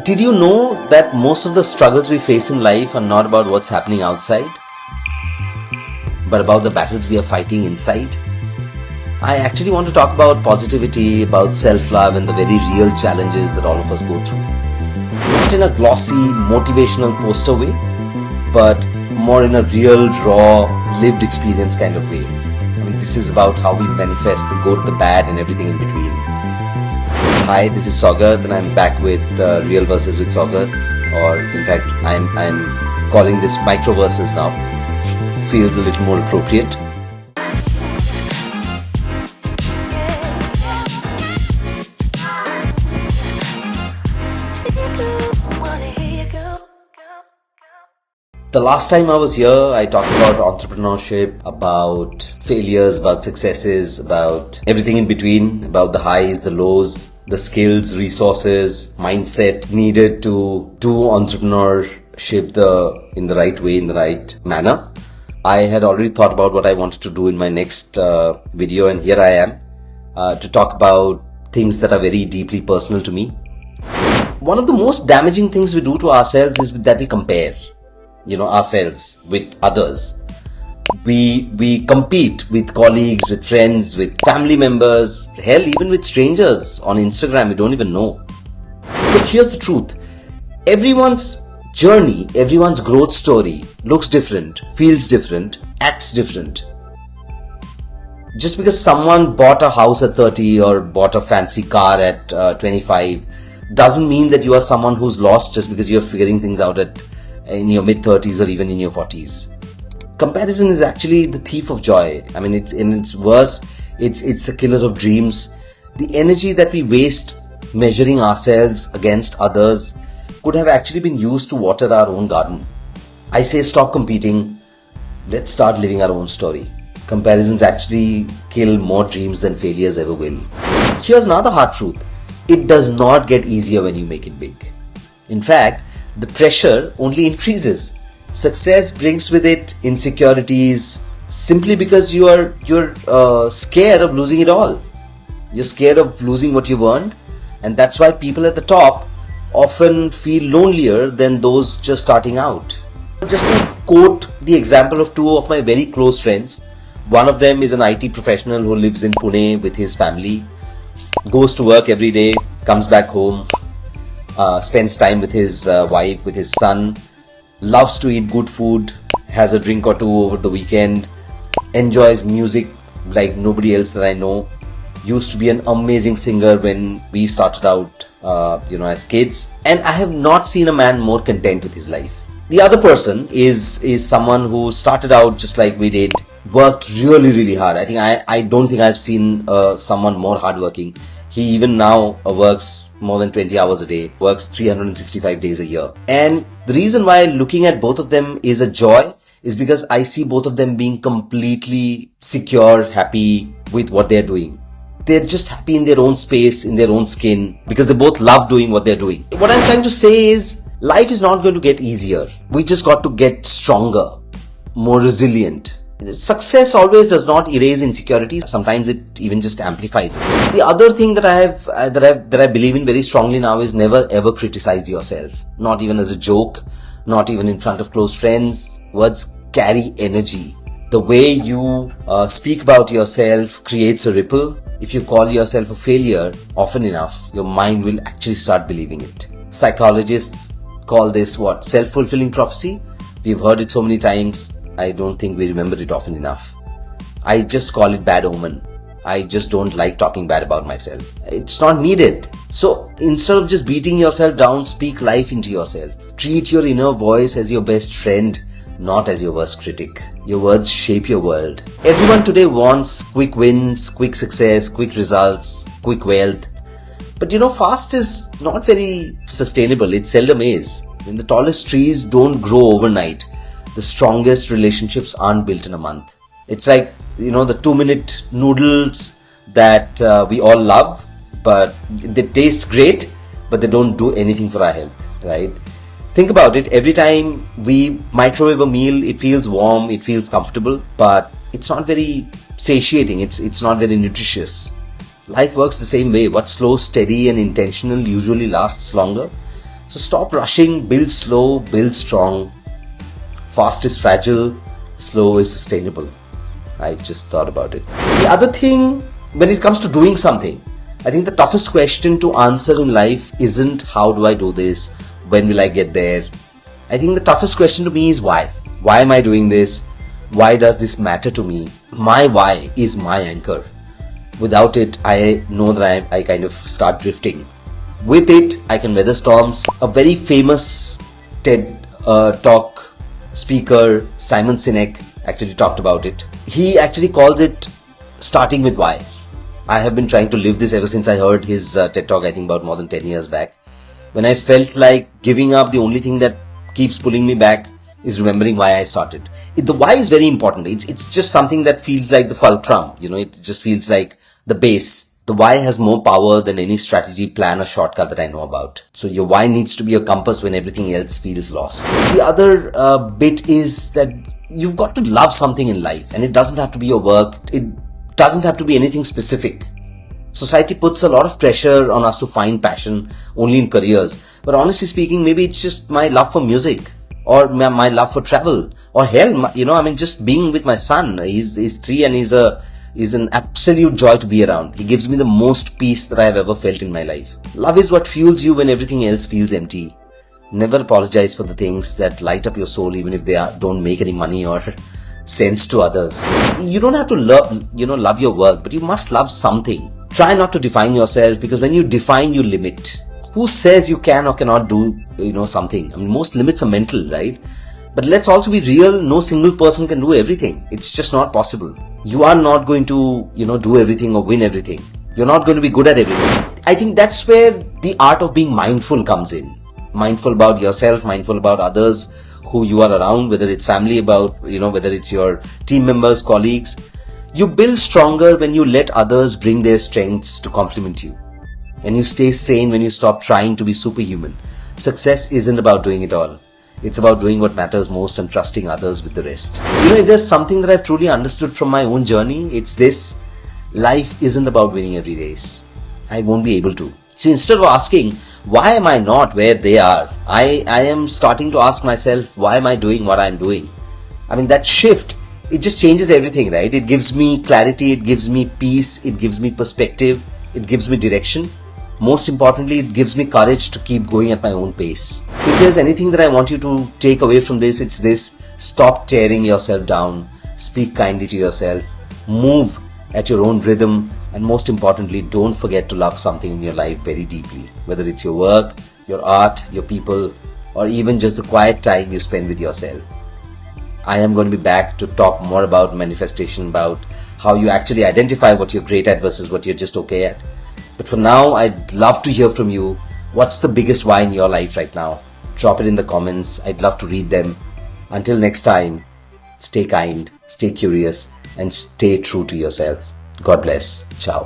Did you know that most of the struggles we face in life are not about what's happening outside, but about the battles we are fighting inside? I actually want to talk about positivity, about self-love and the very real challenges that all of us go through. Not in a glossy, motivational poster way, but more in a real, raw, lived experience kind of way. This is about how we manifest the good, the bad and everything in between. Hi, this is Saugat and I'm back with Real Verses with Saugat, or in fact I'm calling this Micro Verses now. Feels a little more appropriate. The last time I was here, I talked about entrepreneurship, about failures, about successes, about everything in between, about the highs, the lows, the skills, resources, mindset needed to do entrepreneurship in the right way, in the right manner. I had already thought about what I wanted to do in my next video, and here I am to talk about things that are very deeply personal to me. One of the most damaging things we do to ourselves is that we compare ourselves with others. We compete with colleagues, with friends, with family members, hell, even with strangers on Instagram we don't even know. But here's the truth. Everyone's journey, everyone's growth story looks different, feels different, acts different. Just because someone bought a house at 30 or bought a fancy car at 25 doesn't mean that you are someone who's lost just because you're figuring things out in your mid-30s or even in your 40s. Comparison is actually the thief of joy. It's worse. It's a killer of dreams. The energy that we waste measuring ourselves against others could have actually been used to water our own garden. I say stop competing. Let's start living our own story. Comparisons actually kill more dreams than failures ever will. Here's another hard truth. It does not get easier when you make it big. In fact, the pressure only increases. Success brings with it insecurities simply because you're scared of losing it all. You're scared of losing what you've earned, and that's why people at the top often feel lonelier than those just starting out. Just to quote the example of two of my very close friends, one of them is an IT professional who lives in Pune with his family, goes to work every day, comes back home, spends time with his wife, with his son, loves to eat good food, has a drink or two over the weekend, enjoys music like nobody else that I know, used to be an amazing singer when we started out, as kids, and I have not seen a man more content with his life. The other person is someone who started out just like we did, worked really, really hard. I don't think I've seen someone more hardworking. He even now works more than 20 hours a day, works 365 days a year. And the reason why looking at both of them is a joy is because I see both of them being completely secure, happy with what they're doing. They're just happy in their own space, in their own skin, because they both love doing what they're doing. What I'm trying to say is, life is not going to get easier. We just got to get stronger, more resilient. Success always does not erase insecurity. Sometimes it even just amplifies it. The other thing that I believe in very strongly now is never ever criticize yourself. Not even as a joke, not even in front of close friends. Words carry energy. The way you speak about yourself creates a ripple. If you call yourself a failure often enough, your mind will actually start believing it. Psychologists call this self-fulfilling prophecy. We've heard it so many times. I don't think we remember it often enough. I just call it bad omen. I just don't like talking bad about myself. It's not needed. So instead of just beating yourself down, speak life into yourself. Treat your inner voice as your best friend, not as your worst critic. Your words shape your world. Everyone today wants quick wins, quick success, quick results, quick wealth. But fast is not very sustainable. It seldom is. The tallest trees don't grow overnight. The strongest relationships aren't built in a month. It's like, the 2-minute noodles that we all love, but they taste great, but they don't do anything for our health, right? Think about it. Every time we microwave a meal, it feels warm, it feels comfortable, but it's not very satiating. It's not very nutritious. Life works the same way. What's slow, steady and intentional usually lasts longer. So stop rushing, build slow, build strong. Fast is fragile, slow is sustainable. I just thought about it. The other thing, when it comes to doing something, I think the toughest question to answer in life isn't how do I do this, when will I get there. I think the toughest question to me is why. Why am I doing this? Why does this matter to me? My why is my anchor. Without it, I know that I kind of start drifting. With it, I can weather storms. A very famous TED talk speaker, Simon Sinek, actually talked about it. He actually calls it starting with why. I have been trying to live this ever since I heard his TED talk, I think about more than 10 years back. When I felt like giving up, the only thing that keeps pulling me back is remembering why I started. The why is very important. It's just something that feels like the fulcrum, it just feels like the base. The why has more power than any strategy, plan or shortcut that I know about. So your why needs to be your compass when everything else feels lost. The other bit is that you've got to love something in life, and it doesn't have to be your work. It doesn't have to be anything specific. Society puts a lot of pressure on us to find passion only in careers. But honestly speaking, maybe it's just my love for music or my love for travel or hell, just being with my son. He's 3 and he's an absolute joy to be around. He gives me the most peace that I have ever felt in my life. Love is what fuels you when everything else feels empty. Never apologize for the things that light up your soul, even if they don't make any money or sense to others. You don't have to love your work, but you must love something. Try not to define yourself, because when you define, you limit. Who says you can or cannot do, something? Most limits are mental, right? But let's also be real. No single person can do everything. It's just not possible. You are not going to, do everything or win everything. You're not going to be good at everything. I think that's where the art of being mindful comes in. Mindful about yourself, mindful about others who you are around, whether it's family, whether it's your team members, colleagues. You build stronger when you let others bring their strengths to complement you. And you stay sane when you stop trying to be superhuman. Success isn't about doing it all. It's about doing what matters most and trusting others with the rest. If there's something that I've truly understood from my own journey, it's this. Life isn't about winning every race. I won't be able to. So instead of asking, why am I not where they are? I am starting to ask myself, why am I doing what I'm doing? That shift, it just changes everything, right? It gives me clarity, it gives me peace, it gives me perspective, it gives me direction. Most importantly, it gives me courage to keep going at my own pace. If there's anything that I want you to take away from this, it's this. Stop tearing yourself down. Speak kindly to yourself. Move at your own rhythm. And most importantly, don't forget to love something in your life very deeply. Whether it's your work, your art, your people, or even just the quiet time you spend with yourself. I am going to be back to talk more about manifestation, about how you actually identify what you're great at versus what you're just okay at. But for now, I'd love to hear from you. What's the biggest why in your life right now? Drop it in the comments. I'd love to read them. Until next time, stay kind, stay curious, and stay true to yourself. God bless. Ciao.